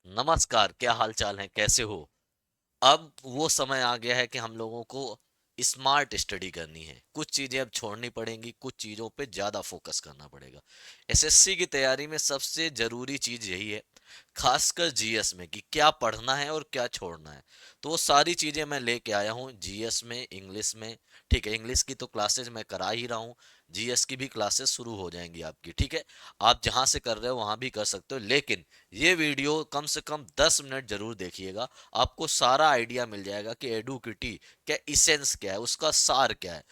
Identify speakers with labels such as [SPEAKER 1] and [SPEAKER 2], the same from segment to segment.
[SPEAKER 1] नमस्कार, क्या हाल चाल है, कैसे हो? अब वो समय आ गया है कि हम लोगों को स्मार्ट स्टडी करनी है। कुछ चीजें अब छोड़नी पड़ेंगी, कुछ चीजों पे ज्यादा फोकस करना पड़ेगा। एसएससी की तैयारी में सबसे जरूरी चीज यही है, खासकर जीएस में, कि क्या पढ़ना है और क्या छोड़ना है। तो वो सारी चीजें मैं लेके आया हूँ जीएस में, इंग्लिश में। ठीक है, इंग्लिश की तो क्लासेज मैं करा ही रहा हूँ। जीएस की भी क्लासेस शुरू हो जाएंगी आपकी। ठीक है, आप जहां से कर रहे हो वहां भी कर सकते हो, लेकिन ये वीडियो कम से कम 10 मिनट जरूर देखिएगा। आपको सारा आइडिया मिल जाएगा कि एडुकिटी क्या इसेंस क्या है, उसका सार क्या है,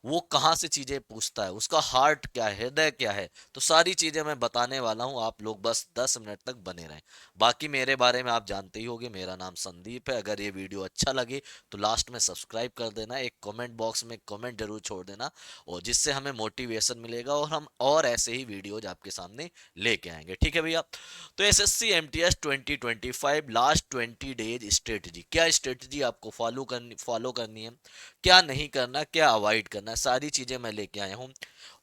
[SPEAKER 1] वो कहाँ से चीजें पूछता है, उसका हार्ट क्या है, हृदय क्या है। तो सारी चीजें मैं बताने वाला हूँ, आप लोग बस 10 मिनट तक बने रहें। बाकी मेरे बारे में आप जानते ही होंगे, मेरा नाम संदीप है। अगर ये वीडियो अच्छा लगे तो लास्ट में सब्सक्राइब कर देना, एक कमेंट बॉक्स में कमेंट जरूर छोड़ देना, और जिससे हमें मोटिवेशन मिलेगा और हम और ऐसे ही वीडियोज आपके सामने लेके आएंगे। ठीक है भैया। तो SSC MTS 2025 last 20 days strategy, क्या स्ट्रेटजी आपको फॉलो करनी है, क्या नहीं करना, क्या अवॉइड करना है, सारी चीजें मैं लेके आया हूँ।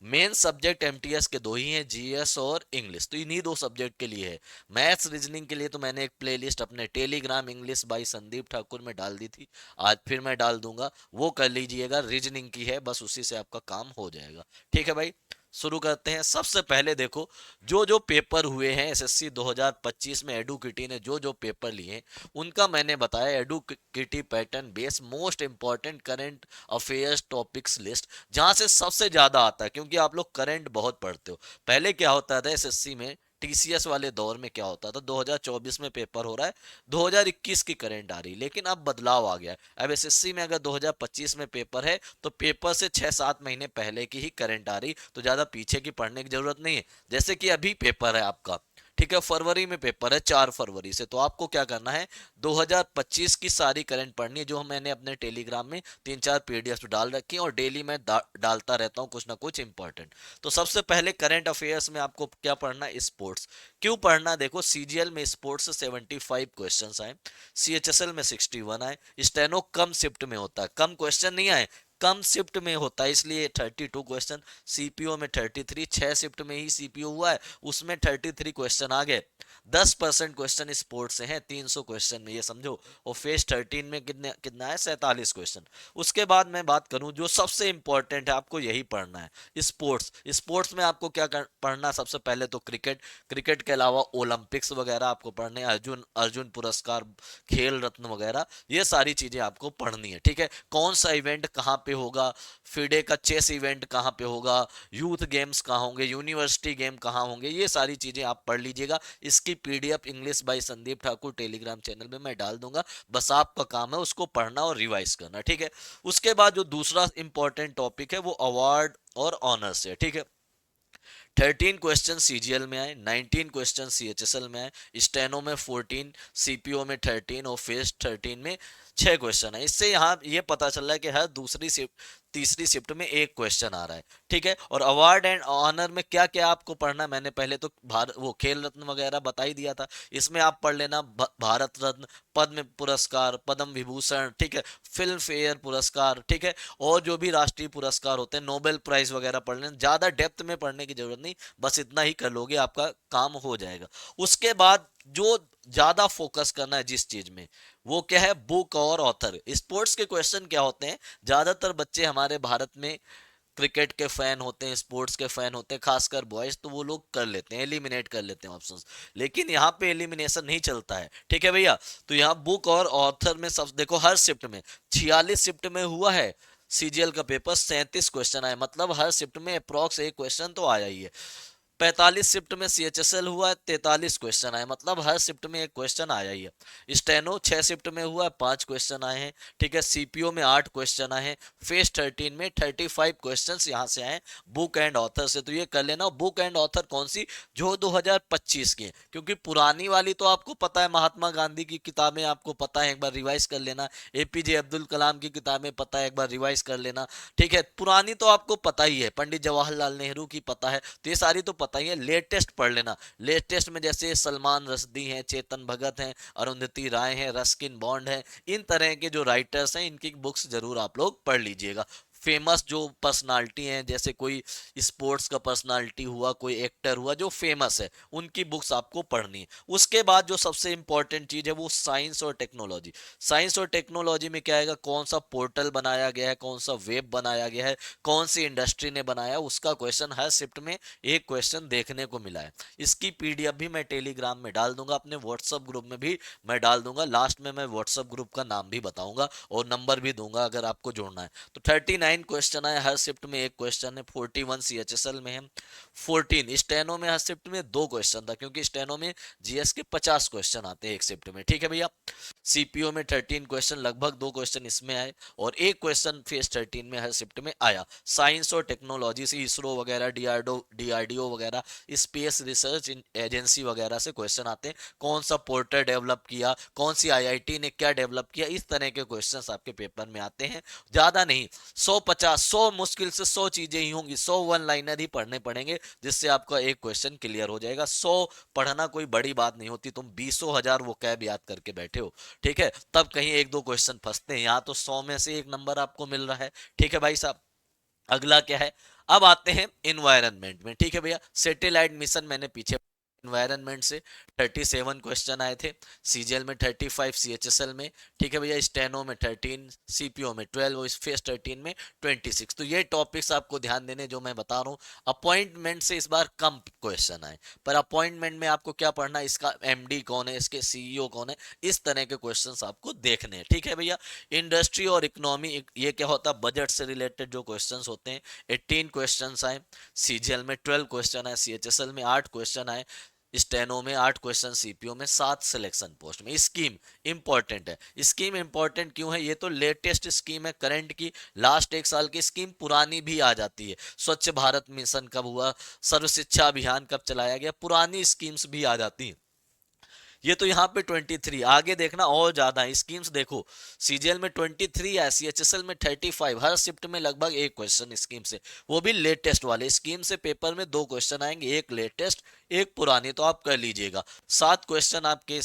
[SPEAKER 1] मेन सब्जेक्ट एमटीएस के दो ही हैं, जीएस और इंग्लिश। तो इन्हीं दो सब्जेक्ट के लिए है। मैथ्स रीजनिंग के लिए तो मैंने एक प्लेलिस्ट अपने Telegram English by Sandeep Thakur में डाल दी थी, आज फिर मैं डाल दूंगा, वो कर लीजिएगा। रीजनिंग की है, बस उसी से आपका काम हो जाएगा। ठीक है भाई, शुरू करते हैं। सबसे पहले देखो, जो जो पेपर हुए हैं एसएससी 2025 में, एडुकिटी ने जो जो पेपर लिए हैं उनका मैंने बताया। Edukity pattern base most important current affairs topics list, जहां से सबसे ज्यादा आता है, क्योंकि आप लोग करंट बहुत पढ़ते हो। पहले क्या होता था एसएससी में, टीसीएस वाले दौर में क्या होता था, 2024 में पेपर हो रहा है, 2021 की करंट आ रही, लेकिन अब बदलाव आ गया है। अब एसएससी में अगर 2025 में पेपर है तो पेपर से 6-7 महीने पहले की ही करंट आ रही, तो ज्यादा पीछे की पढ़ने की जरूरत नहीं है। जैसे कि अभी पेपर है आपका, ठीक है, फरवरी में पेपर है, 4 फरवरी से, तो आपको क्या करना है, 2025 की सारी करंट पढ़नी है, जो मैंने अपने टेलीग्राम में 3-4 पीडीएफ डाल रखी है, और डेली मैं डालता रहता हूँ कुछ ना कुछ इंपॉर्टेंट। तो सबसे पहले करंट अफेयर्स में आपको क्या पढ़ना है, स्पोर्ट्स। क्यों पढ़ना, देखो सीजीएल में स्पोर्ट्स से 75 क्वेश्चन आए, सीएचएसएल में 61 आए, स्टेनो कम शिफ्ट में होता है, कम क्वेश्चन नहीं आए, कम शिफ्ट में होता है, इसलिए 32 क्वेश्चन। सीपीओ में 33, 6 शिफ्ट में ही सीपीओ हुआ है, उसमें 33 क्वेश्चन आ गए। 10% क्वेश्चन स्पोर्ट्स से हैं, 300 क्वेश्चन में, ये समझो। और फेज 13 में कितने कितना है, 47 क्वेश्चन। उसके बाद मैं बात करूं, जो सबसे इंपॉर्टेंट है, आपको यही पढ़ना है, स्पोर्ट्स। स्पोर्ट्स में आपको क्या पढ़ना, सबसे पहले तो क्रिकेट। क्रिकेट के अलावा ओलंपिक्स वगैरह आपको पढ़ने हैं, अर्जुन अर्जुन पुरस्कार, खेल रत्न वगैरह, ये सारी चीजें आपको पढ़नी है। ठीक है, कौन सा इवेंट कहाँ पे होगा, फिडे का चेस इवेंट कहाँ पे होगा, यूथ गेम्स कहाँ होंगे, यूनिवर्सिटी गेम कहाँ होंगे, ये सारी चीजें आप पढ़ लीजिएगा। इसकी PDF English by Sandeep Thakur Telegram channel में मैं डाल दूंगा, बस आपका काम है उसको पढ़ना और रिवाइज करना। ठीक है, उसके बाद जो दूसरा इंपॉर्टेंट टॉपिक है वो अवार्ड और ऑनर्स है। ठीक है, 13 क्वेश्चन सीजीएल में आए, 19 क्वेश्चन सीएचएसएल में आए, स्टेनो में 14, सीपीओ में 13, और फेज 13 में 6 क्वेश्चन है। इससे यहाँ ये पता चल रहा है कि हर दूसरी शिफ्ट, तीसरी शिफ्ट में एक क्वेश्चन आ रहा है। ठीक है, और अवार्ड एंड ऑनर में क्या क्या आपको पढ़ना, मैंने पहले तो वो खेल रत्न वगैरह बता ही दिया था। इसमें आप पढ़ लेना भारत रत्न, पद्म पुरस्कार, पद्म विभूषण, ठीक है, फिल्म फेयर पुरस्कार, ठीक है, और जो भी राष्ट्रीय पुरस्कार होते हैं, नोबेल प्राइज वगैरह पढ़ लेना। ज्यादा डेप्थ में पढ़ने की जरूरत नहीं, बस इतना ही कर लोगे आपका काम हो जाएगा। उसके बाद जो ज्यादा फोकस करना है जिस चीज में, वो क्या है, बुक और ऑथर। स्पोर्ट्स के क्वेश्चन क्या होते हैं, ज्यादातर बच्चे हमारे भारत में क्रिकेट के फैन होते हैं, स्पोर्ट्स के फैन होते हैं, खासकर बॉयज, तो वो लोग कर लेते हैं, एलिमिनेट कर लेते हैं ऑप्शंस। लेकिन यहाँ पे एलिमिनेशन नहीं चलता है। ठीक है भैया, तो यहाँ बुक और ऑथर में सब देखो, हर शिफ्ट में 46 शिफ्ट में हुआ है सीजीएल का पेपर, 37 क्वेश्चन आए, मतलब हर शिफ्ट में अप्रॉक्स एक क्वेश्चन तो आया ही है। 45 शिफ्ट में सीएचएसएल हुआ है, 43 क्वेश्चन आए, मतलब हर शिफ्ट में एक क्वेश्चन आया ही है। स्टेनो 6 शिफ्ट में हुआ है, 5 क्वेश्चन आए हैं। ठीक है, सीपीओ में 8 क्वेश्चन आए हैं, फेज 13 में 35 क्वेश्चन यहाँ से आए, बुक एंड ऑथर से। तो ये कर लेना। बुक एंड ऑथर कौन सी, जो 2025 की है, क्योंकि पुरानी वाली तो आपको पता है, महात्मा गांधी की किताबें आपको पता है, एक बार रिवाइज कर लेना। एपीजे अब्दुल कलाम की किताबें पता है, एक बार रिवाइज कर लेना। ठीक है, पुरानी तो आपको पता ही है, पंडित जवाहरलाल नेहरू की पता है, तो ये सारी तो पता ही है। लेटेस्ट पढ़ लेना। लेटेस्ट में जैसे सलमान रश्दी हैं, चेतन भगत हैं, अरुंधति राय हैं, रस्किन बॉन्ड हैं, इन तरह के जो राइटर्स हैं, इनकी बुक्स जरूर आप लोग पढ़ लीजिएगा। फेमस जो पर्सनालिटी हैं, जैसे कोई स्पोर्ट्स का पर्सनालिटी हुआ, कोई एक्टर हुआ जो फेमस है, उनकी बुक्स आपको पढ़नी है। उसके बाद जो सबसे इंपॉर्टेंट चीज है वो साइंस और टेक्नोलॉजी। साइंस और टेक्नोलॉजी में क्या आएगा, कौन सा पोर्टल बनाया गया है, कौन सा वेब बनाया गया है, कौन सी इंडस्ट्री ने बनाया, उसका क्वेश्चन हर शिफ्ट में एक क्वेश्चन देखने को मिला है। इसकी पीडीएफ भी मैं टेलीग्राम में डाल दूंगा, अपने व्हाट्सएप ग्रुप में भी मैं डाल दूंगा। लास्ट में मैं व्हाट्सएप ग्रुप का नाम भी बताऊंगा और नंबर भी दूंगा अगर आपको जोड़ना है तो। 39 क्वेश्चन है, हर शिफ्ट में एक क्वेश्चन है। 41 सीएचएसएल में है, 14 स्टेनो में हर शिफ्ट में दो क्वेश्चन था, क्योंकि स्टेनो में जीएस के 50 क्वेश्चन आते हैं एक शिफ्ट में, ठीक है भैया। सीपीओ में 13 क्वेश्चन, लगभग दो क्वेश्चन इसमें आए और एक क्वेश्चन फेज 13 में हर शिफ्ट में आया। साइंस और टेक्नोलॉजी से इसरो वगैरह, डीआरडीओ वगैरह, स्पेस रिसर्च एजेंसी वगैरह से क्वेश्चन आते हैं। कौन सा पोर्टल डेवलप किया, कौन सी आईआईटी ने क्या डेवलप किया, इस तरह के क्वेश्चंस आपके पेपर में आते हैं। ज्यादा नहीं, 100 मुश्किल से 100 चीजें ही होंगी, 100 वन लाइनर ही पढ़ने पड़ेंगे जिससे आपका एक क्वेश्चन क्लियर हो जाएगा। 100 पढ़ना कोई बड़ी बात नहीं होती, तुम 20,000 वो कैब याद करके बैठे हो, ठीक है, तब कहीं एक दो क्वेश्चन फंसते हैं। यहाँ तो 100 में से एक नंबर आपको मिल रहा है, ठीक है भाई साहब। अगला क्या है, अब आते हैं इन्वायरमेंट में, ठीक है भैया। सैटेलाइट मिशन मैंने पीछे, इन्वायरमेंट से 37 क्वेश्चन आए थे, सीजीएल में 35, सीएचएसएल में, ठीक है भैया, स्टेनो में 13, सीपीओ में 12 और फेस 13 में 26। तो ये टॉपिक्स आपको ध्यान देने जो मैं बता रहा हूँ। अपॉइंटमेंट से इस बार कम क्वेश्चन आए, पर अपॉइंटमेंट में आपको क्या पढ़ना है, इसका एमडी कौन है, इसके सीईओ कौन है, इस तरह के क्वेश्चंस आपको देखने हैं, ठीक है भैया। इंडस्ट्री और इकोनॉमी, ये क्या होता है, बजट से रिलेटेड जो क्वेश्चंस होते हैं, 18 क्वेश्चंस आए, सीजीएल में 12 क्वेश्चन आए, सीएचएसएल में 8 क्वेश्चन आए, स्टेनो में 8 क्वेश्चन, सीपीओ में 7 सिलेक्शन पोस्ट में। स्कीम इंपॉर्टेंट है। स्कीम इंपॉर्टेंट क्यों है, ये तो लेटेस्ट स्कीम है करंट की, लास्ट एक साल की स्कीम पुरानी भी आ जाती है। स्वच्छ भारत मिशन कब हुआ, सर्व शिक्षा अभियान कब चलाया गया, पुरानी स्कीम्स भी आ जाती हैं। ये तो यहाँ पे 23, आगे देखना और ज्यादा है स्कीम्स, देखो सीजीएल में 23 है, सीएचएसएल में 35, हर शिफ्ट में लगभग एक क्वेश्चन स्कीम से, वो भी लेटेस्ट वाले। स्कीम से पेपर में दो क्वेश्चन आएंगे, एक लेटेस्ट एक पुरानी, तो आप कर लीजिएगा। 7 क्वेश्चन आपके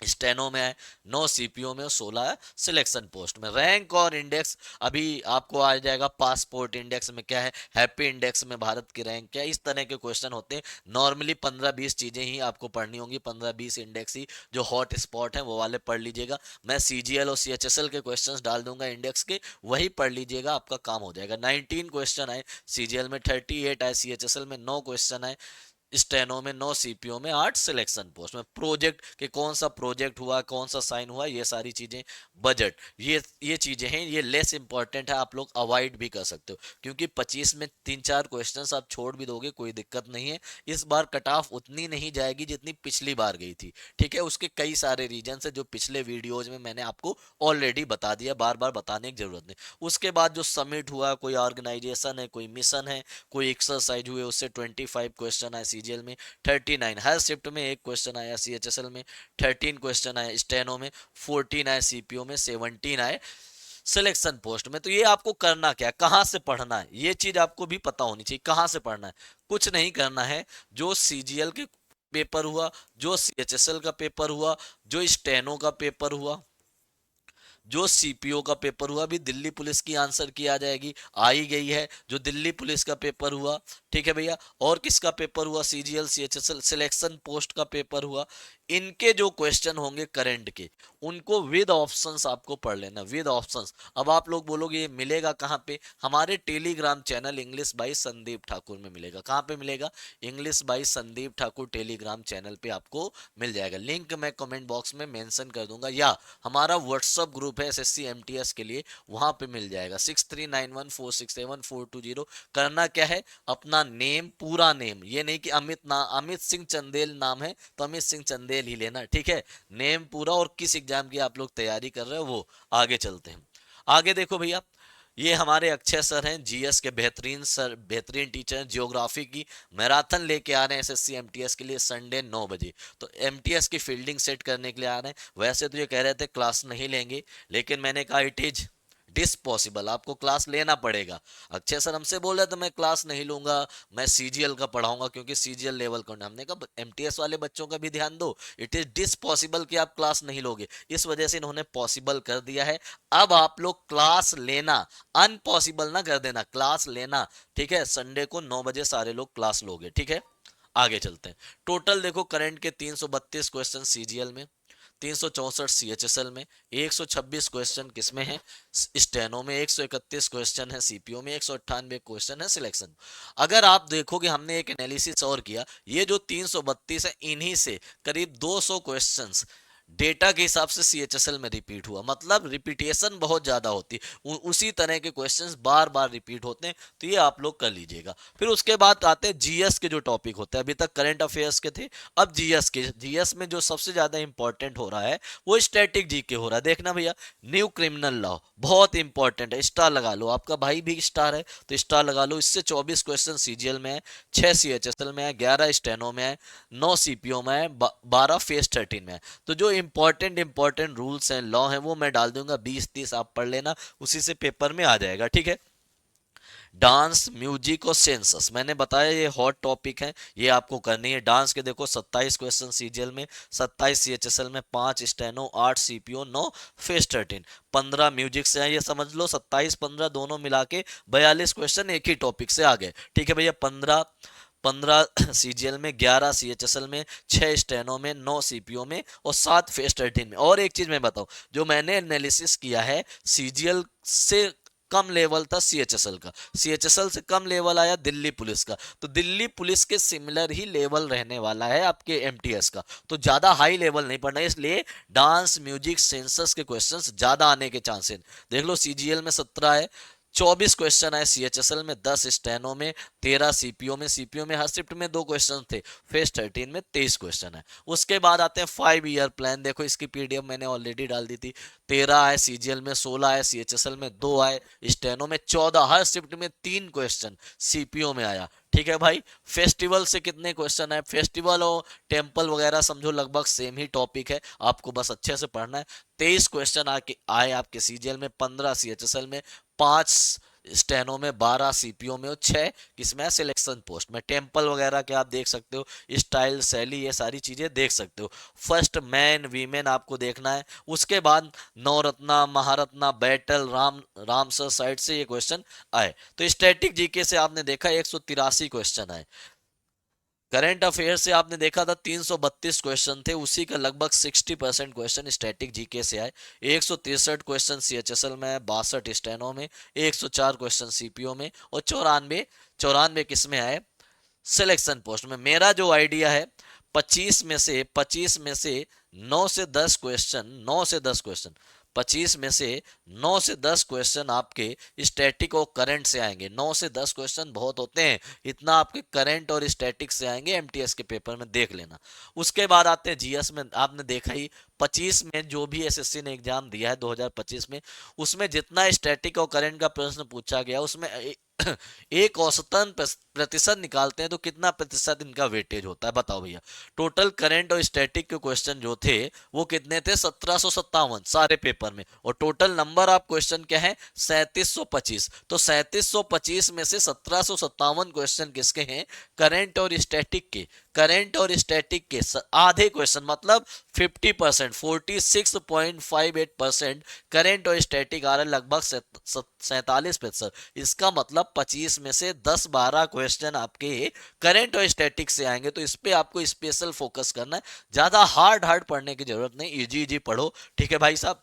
[SPEAKER 1] स्टेनो में है, 9 सीपीओ में और 16 है सिलेक्शन पोस्ट में। रैंक और इंडेक्स अभी आपको आ जाएगा, पासपोर्ट इंडेक्स में क्या है, हैप्पी इंडेक्स में भारत की रैंक क्या है, इस तरह के क्वेश्चन होते हैं। नॉर्मली 15-20 चीजें ही आपको पढ़नी होंगी, 15-20 इंडेक्स ही जो हॉट स्पॉट है वो वाले पढ़ लीजिएगा। मैं सीजीएल और सीएचएसएल के क्वेश्चंस डाल दूंगा इंडेक्स के, वही पढ़ लीजिएगा, आपका काम हो जाएगा। 19 क्वेश्चन आए, सीजीएल में 38 आए, सीएचएसएल में 9 क्वेश्चन आए, स्टेनो में 9, सीपीओ में 8 सिलेक्शन पोस्ट में। प्रोजेक्ट के कौन सा प्रोजेक्ट हुआ, कौन सा साइन हुआ, ये सारी चीजें, बजट, ये चीजें हैं, ये लेस इंपॉर्टेंट है, आप लोग अवॉइड भी कर सकते हो, क्योंकि 25 में 3-4 क्वेश्चंस आप छोड़ भी दोगे कोई दिक्कत नहीं है। इस बार कट ऑफ उतनी नहीं जाएगी जितनी पिछली बार गई थी, ठीक है। उसके कई सारे रीजन है जो पिछले वीडियोज में मैंने आपको ऑलरेडी बता दिया, बार बार बताने की जरूरत नहीं। उसके बाद जो समिट हुआ, कोई ऑर्गेनाइजेशन है, कोई मिशन है, कोई एक्सरसाइज हुए, उससे 25 क्वेश्चन आए, सीजीएल में 39, हर शिफ्ट में एक क्वेश्चन आया, सीएचएसएल में 13 क्वेश्चन आए, स्टेनो में 14 आए, सीपीओ में 17 आए सिलेक्शन पोस्ट में। तो ये आपको करना क्या है, कहां से पढ़ना है, ये चीज आपको भी पता होनी चाहिए, कहां से पढ़ना है। कुछ नहीं करना है, जो सीजीएल के पेपर हुआ, जो सीएचएसएल का पेपर हुआ, जो स्टेनो का पेपर हुआ, जो सीपीओ का पेपर हुआ, भी दिल्ली पुलिस की आंसर की आ जाएगी, आई गई है, जो दिल्ली पुलिस का पेपर हुआ, ठीक है भैया। और किसका पेपर हुआ, सीजीएल सीएचएसएल सिलेक्शन पोस्ट का पेपर हुआ, इनके जो क्वेश्चन होंगे करंट के, उनको विद ऑप्शंस आपको पढ़ लेना, विद ऑप्शंस। अब आप लोग बोलोगे ये मिलेगा कहाँ पे, हमारे Telegram channel English by Sandeep Thakur में मिलेगा। कहाँ पे मिलेगा, English by Sandeep Thakur Telegram channel पे आपको मिल जाएगा। लिंक मैं कमेंट बॉक्स में मेंशन कर दूंगा, या हमारा व्हाट्सअप ग्रुप है एसएससी एमटीएस के लिए, वहां पे मिल जाएगा। 6391467420। करना क्या है, अपना नेम, पूरा नेम, ये नहीं कि अमित सिंह चंदेल नाम है तो अमित सिंह चंदेल ही लेना, ठीक है। नेम पूरा और किस एग्जाम की आप लोग तैयारी कर रहे हो वो। आगे चलते हैं, आगे देखो भैया, ये हमारे अक्षय सर हैं, जीएस के बेहतरीन सर, बेहतरीन टीचर हैं। ज्योग्राफी की मैराथन लेके आ रहे हैं एसएससी एमटीएस के लिए, संडे 9 बजे। तो एमटीएस की फील्डिंग सेट करने के लिए आ रहे हैं। वैसे तो ये कह रहे थे क्लास नहीं लेंगे, लेकिन मैंने कहा इट इज डिसपॉसिबल, आपको क्लास लेना पड़ेगा। अक्षय सर हमसे बोल रहे तो मैं क्लास नहीं लूंगा, मैं सीजीएल का पढ़ाऊंगा क्योंकि सीजीएल लेवल का। हमने कहा एमटीएस वाले बच्चों का भी ध्यान दो, इट इज डिसपॉसिबल कि आप क्लास नहीं लोगे, इस वजह से इन्होंने पॉसिबल कर दिया है। अब आप लोग क्लास लेना, अनपॉसिबल ना कर देना, क्लास लेना, ठीक है। संडे को 9 बजे सारे लोग क्लास लोगे, ठीक है। आगे चलते हैं। टोटल देखो करंट के 332 क्वेश्चन सीजीएल में, 364 सीएचएसएल में, 126 क्वेश्चन किसमें है, स्टेनो में, 131 क्वेश्चन है सीपीओ में, 198 क्वेश्चन है सिलेक्शन। अगर आप देखोगे हमने एक एनालिसिस और किया, ये जो 332 है इन्हीं से करीब 200 क्वेश्चंस डेटा के हिसाब से सीएचएसएल में रिपीट हुआ, मतलब रिपीटेशन बहुत ज्यादा होती है, उसी तरह के क्वेश्चंस बार बार रिपीट होते हैं। तो ये आप लोग कर लीजिएगा। फिर उसके बाद आते हैं जीएस के जो टॉपिक होते हैं, अभी तक करंट अफेयर्स के थे, अब जीएस के। जीएस में जो सबसे ज्यादा इंपॉर्टेंट हो रहा है वो स्टैटिक जीके हो रहा है। देखना भैया, न्यू क्रिमिनल लॉ बहुत इंपॉर्टेंट है, स्टार लगा लो, आपका भाई भी स्टार है तो स्टार लगा लो। इससे 24 क्वेश्चन सीजीएल में है, 6 सीएचएसएल में है, 11 स्टेनो में है, 9 सीपीओ में है, 12 फेस 13 में है। तो जो इंपॉर्टेंट रूल्स हैं, लॉ हैं, वो मैं डाल दूंगा, 20-30 आप पढ़ लेना, उसी से पेपर में आ जाएगा, ठीक है। डांस, म्यूजिक और सेंसस मैंने बताया ये हॉट टॉपिक है, ये आपको करनी है। डांस के देखो 27 क्वेश्चन सीजीएल में, 27 सीएचएसएल में, 5 स्टेनो, 8 सीपीओ, 9 फेस 13, 15 म्यूजिक से है, ये समझ लो 27-15 दोनों मिला के 42 क्वेश्चन एक ही टॉपिक से आ गए, ठीक है भैया। 15 सीजीएल में, 11 सीएचएसएल में, 6 स्टेनो में, 9 सीपीओ में और 7 फेस 13 में। और एक चीज मैं बताऊं, जो मैंने एनालिसिस किया है, सीजीएल से कम लेवल था सीएचएसएल का, सीएचएसएल से कम लेवल आया दिल्ली पुलिस का, तो दिल्ली पुलिस के सिमिलर ही लेवल रहने वाला है आपके एमटीएस का, तो ज्यादा हाई लेवल नहीं पढ़ना है। इसलिए डांस, म्यूजिक, सेंसस के क्वेश्चंस ज्यादा आने के चांसेस। देख लो सीजीएल में 17 है, 24 क्वेश्चन आए सीएचएसएल में, 10 स्टेनो में, 13 सीपीओ में हर शिफ्ट में 2 क्वेश्चन थे, फेस 13 में 23 क्वेश्चन है। उसके बाद आते हैं 5 ईयर प्लान, देखो इसकी पीडीएफ मैंने ऑलरेडी डाल दी थी। 13 आए सीजीएल में, 16 आए सीएचएसएल में, 2 आए स्टेनो में, 14 हर शिफ्ट में 3 क्वेश्चन सीपीओ में आया, ठीक है भाई। फेस्टिवल से कितने क्वेश्चन है, फेस्टिवल और टेम्पल वगैरह समझो लगभग सेम ही टॉपिक है, आपको बस अच्छे से पढ़ना है। 23 क्वेश्चन आए आपके सीजीएल में, 15 सीएचएसएल में, 5 स्टेनो में, 12 सीपीओ में और 6 किसमें है, सिलेक्शन पोस्ट में। टेम्पल वगैरह के आप देख सकते हो, स्टाइल, शैली, ये सारी चीजें देख सकते हो। फर्स्ट मैन वीमेन आपको देखना है। उसके बाद Navratna, Maharatna, battle, Ramsar side से ये क्वेश्चन आए। तो स्टैटिक जीके से आपने देखा 183 क्वेश्चन आए। करंट अफेयर से आपने देखा था 332 क्वेश्चन थे, उसी का लगभग 60% क्वेश्चन स्टैटिक जीके से आए। 163 क्वेश्चन सीएचएसएल में, 62 स्टेनो में, 104 क्वेश्चन सीपीओ में और 94 किस में आए, सिलेक्शन पोस्ट में। मेरा जो आइडिया है 25 में से 9 से 10 क्वेश्चन 25 में से 9 से 10 क्वेश्चन आपके स्टैटिक और करंट से आएंगे। 9 से 10 क्वेश्चन बहुत होते हैं, इतना आपके करंट और स्टैटिक से आएंगे एमटीएस के पेपर में, देख लेना। उसके बाद आते हैं जीएस में, आपने देखा ही 25 में जो भी एसएससी ने एग्जाम दिया है 2025 में, उसमें जितना स्टैटिक और करंट का प्रश्न पूछा गया उसमें एक औसतन प्रतिशत निकालते हैं तो कितना प्रतिशत इनका वेटेज होता है, बताओ भैया। टोटल करंट और स्टैटिक के क्वेश्चन जो थे वो कितने थे, 1757 सारे पेपर में, और टोटल नंबर ऑफ क्वेश्चन क्या है, 3725। तो 3725 में से 1757 क्वेश्चन किसके हैं, करंट और स्टैटिक के। करंट और स्टैटिक के आधे क्वेश्चन, मतलब 50%, 46.58% करंट और स्टैटिक आ रहा है, लगभग 47%। इसका मतलब 25 में से 10-12 क्वेश्चन आपके करंट और स्टैटिक से आएंगे, तो इस पे आपको स्पेशल फोकस करना है, ज्यादा हार्ड पढ़ने की जरूरत नहीं, इजी इजी पढ़ो, ठीक है भाई साहब।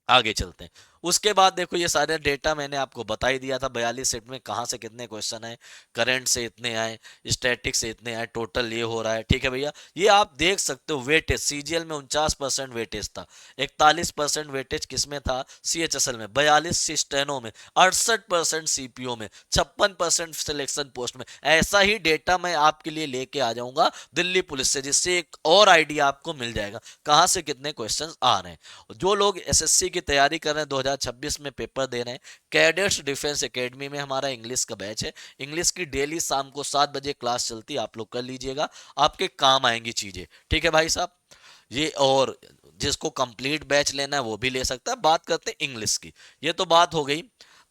[SPEAKER 1] आगे चलते हैं। उसके बाद देखो ये सारे डेटा मैंने आपको बता ही दिया था, 42 सेट में कहाँ से कितने क्वेश्चन आए, करंट से इतने आए, स्टैटिक से इतने आए, टोटल ये हो रहा है, ठीक है भैया। ये आप देख सकते हो वेटेज, सीजीएल में 49% वेटेज था, 41% वेटेज किसमें था, सीएचएसएल में, 42 स्टेनो में, 68% सीपीओ में, 56% सिलेक्शन पोस्ट में। ऐसा ही डेटा मैं आपके लिए लेके आ जाऊंगा दिल्ली पुलिस से, जिससे एक और आइडिया आपको मिल जाएगा कहाँ से कितने क्वेश्चन आ रहे हैं। जो लोग एसएससी की तैयारी कर रहे हैं, 2026 में पेपर दे रहे हैं, कैडेट्स डिफेंस एकेडमी में हमारा इंग्लिश का बैच है, इंग्लिश की डेली शाम को 7 बजे क्लास चलती है, आप लोग कर लीजिएगा, आपके काम आएंगी चीजें, ठीक है भाई साहब। ये और जिसको कंप्लीट बैच लेना है वो भी ले सकता है। बात करते हैं इंग्लिश की। ये तो बात हो गई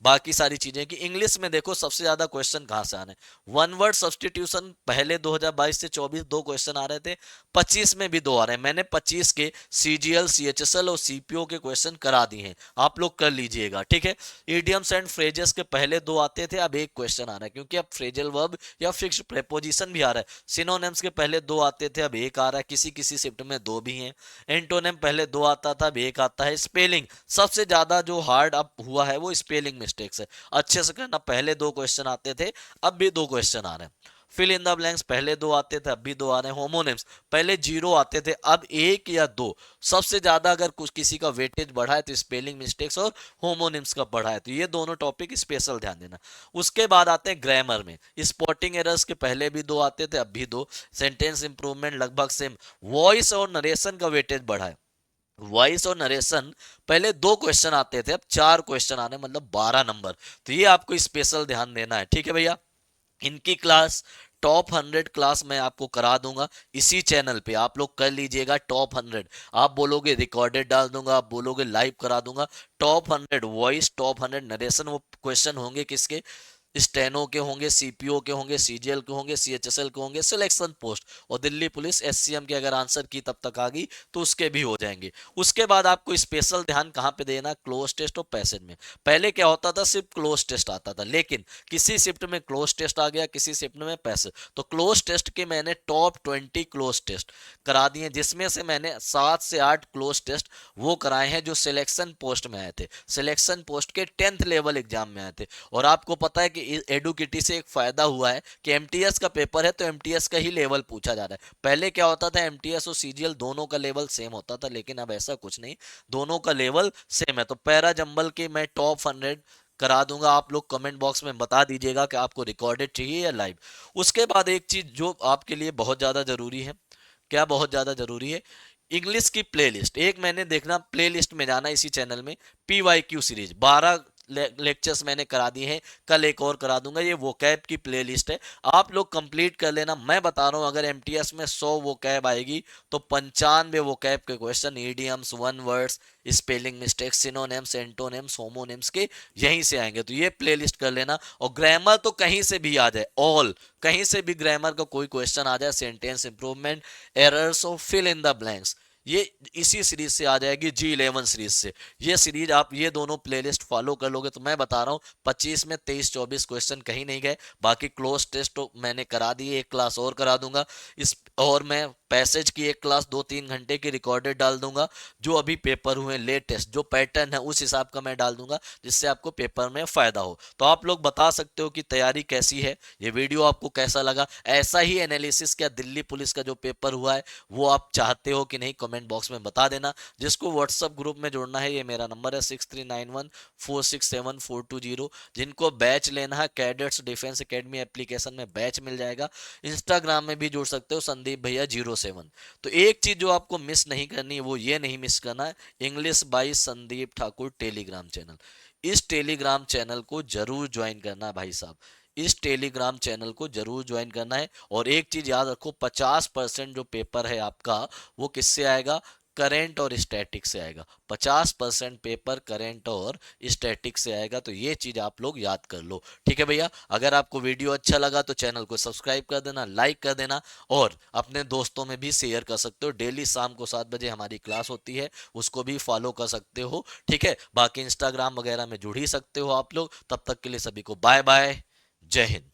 [SPEAKER 1] बाकी सारी चीजें की। इंग्लिश में देखो सबसे ज्यादा क्वेश्चन कहां से आ रहे हैं, वन वर्ड सब्स्टिट्यूशन पहले 2022 से 24 दो क्वेश्चन आ रहे थे, 25 में भी दो आ रहे हैं। मैंने 25 के सीजीएल सीएचएसएल और सीपीओ के क्वेश्चन करा दिए हैं, आप लोग कर लीजिएगा, ठीक है। इडियम्स एंड फ्रेजेस के पहले दो आते थे, अब एक क्वेश्चन आ रहा है, क्योंकि अब फ्रेजल वर्ब या फिक्स्ड प्रेपोजिशन भी आ रहा है। सिनोनिम्स के पहले दो आते थे, अब एक आ रहा है, किसी किसी शिफ्ट में दो भी हैं। एंटोनिम पहले दो आता था, अब एक आता है। स्पेलिंग सबसे ज्यादा जो हार्ड अब हुआ है वो स्पेलिंग मिस्टेक्स है, अच्छे से करना। पहले दो क्वेश्चन आते थे, अब भी दो क्वेश्चन आ रहे हैं। फिल इन द ब्लैंक्स पहले दो आते थे, अब भी दो आ रहे हैं। होमोनिम्स पहले जीरो आते थे, अब एक या दो। सबसे ज्यादा अगर कुछ किसी का वेटेज बढ़ा है तो स्पेलिंग मिस्टेक्स और होमोनिम्स का बढ़ा है, तो ये दोनों टॉपिक स्पेशल ध्यान देना। उसके बाद आते हैं ग्रामर में। स्पॉटिंग एरर्स के पहले भी दो आते थे, अब भी दो। सेंटेंस इंप्रूवमेंट लगभग सेम। वॉइस और नरेशन का वेटेज बढ़ा है। वॉइस और नरेशन पहले दो क्वेश्चन आते थे, अब चार क्वेश्चन आने, मतलब 12 नंबर। तो ये आपको स्पेशल ध्यान देना है, ठीक है भैया। इनकी क्लास टॉप 100 क्लास मैं आपको करा दूंगा इसी चैनल पे, आप लोग कर लीजिएगा टॉप 100। आप बोलोगे रिकॉर्डेड डाल दूंगा, आप बोलोगे लाइव करा दूंगा। टॉप 100 वॉइस, टॉप 100 नरेशन, वो क्वेश्चन होंगे किसके, स्टेनो के होंगे, सीपीओ के होंगे, सीजीएल के होंगे, सीएचएसएल के होंगे, सिलेक्शन पोस्ट और दिल्ली पुलिस एससीएम के अगर आंसर की तब तक आ गई तो उसके भी हो जाएंगे। उसके बाद आपको स्पेशल ध्यान कहां पे देना, क्लोज टेस्ट और पैसेज में। पहले क्या होता था, सिर्फ क्लोज टेस्ट आता था, लेकिन किसी शिफ्ट में क्लोज टेस्ट आ गया, किसी शिफ्ट में पैसेज। तो क्लोज टेस्ट के मैंने टॉप 20 क्लोज टेस्ट करा दिए, जिसमें से मैंने 7 से 8 क्लोज टेस्ट वो कराए हैं जो सिलेक्शन पोस्ट में आए थे, सिलेक्शन पोस्ट के 10th लेवल एग्जाम में आए थे। और आपको पता है कि एडुकिटी से एक फायदा हुआ है कि एमटीएस का पेपर है तो एमटीएस का ही लेवल पूछा जा रहा है। पहले क्या होता था, एमटीएस और सीजीएल दोनों का लेवल सेम होता था, लेकिन अब ऐसा कुछ नहीं, दोनों का लेवल सेम है। तो पैरा जंबल के मैं टॉप 100 करा दूंगा, आप लोग कमेंट बॉक्स में बता दीजिएगा कि आपको रिकॉर्डेड चाहिए या लाइव। उसके बाद एक चीज जो आपके लिए बहुत ज्यादा जरूरी है, क्या बहुत ज्यादा जरूरी है, इंग्लिश की प्लेलिस्ट। एक मैंने देखना प्लेलिस्ट में जाना इसी चैनल में, पीवाईक्यू सीरीज 12 लेक्चर्स मैंने करा दिए हैं, कल एक और करा दूंगा। ये वोकैब की प्लेलिस्ट है, आप लोग कंप्लीट कर लेना। मैं बता रहा हूं अगर एमटीएस में 100 वोकैब आएगी तो 95 वोकैब के question, idioms, one words, spelling mistakes, synonyms, antonyms, homonyms के यहीं से आएंगे। तो ये प्लेलिस्ट कर लेना। और ग्रामर तो कहीं से भी आ जाए, ऑल कहीं से भी ग्रामर का कोई क्वेश्चन आ जाए, सेंटेंस इंप्रूवमेंट, एरर्स और फिल इन द ब्लैंक्स, ये इसी सीरीज से आ जाएगी, G11 सीरीज से। ये सीरीज आप ये दोनों प्लेलिस्ट फॉलो कर लोगे तो मैं बता रहा हूँ 25 में 23-24 क्वेश्चन कहीं नहीं गए। बाकी क्लोज टेस्ट तो मैंने करा दिए, एक क्लास और करा दूंगा इस, और मैं पैसेज की एक क्लास 2-3 घंटे की रिकॉर्डेड डाल दूंगा। जो अभी पेपर हुए लेटेस्ट जो पैटर्न है उस हिसाब का मैं डाल दूंगा, जिससे आपको पेपर में फायदा हो। तो आप लोग बता सकते हो कि तैयारी कैसी है, ये वीडियो आपको कैसा लगा। ऐसा ही एनालिसिस क्या दिल्ली पुलिस का जो पेपर हुआ है वो आप चाहते हो कि नहीं, कमेंट बॉक्स में बता देना। जिसको व्हाट्सएप ग्रुप में जुड़ना है, ये मेरा नंबर है 6391467420। जिनको बैच लेना है, कैडेट्स डिफेंस एकेडमी एप्लीकेशन में बैच मिल जाएगा। इंस्टाग्राम में भी जुड़ सकते हो, संदीप भैया 07। तो एक चीज जो आपको मिस नहीं करनी है वो ये नहीं मिस करना है, English by Sandeep Thakur Telegram channel. इस टेलीग्राम चैनल को जरूर ज्वाइन करना है भाई साहब, इस टेलीग्राम चैनल को जरूर ज्वाइन करना है। और एक चीज याद रखो, 50% जो पेपर है आपका वो किससे आएगा, करेंट और स्टैटिक से आएगा। 50% पेपर करेंट और स्टैटिक से आएगा, तो ये चीज आप लोग याद कर लो, ठीक है भैया। अगर आपको वीडियो अच्छा लगा तो चैनल को सब्सक्राइब कर देना, लाइक कर देना, और अपने दोस्तों में भी शेयर कर सकते हो। डेली शाम को 7 बजे हमारी क्लास होती है, उसको भी फॉलो कर सकते हो, ठीक है। बाकी इंस्टाग्राम वगैरह में जुड़ ही सकते हो आप लोग। तब तक के लिए सभी को बाय बाय, जय हिंद।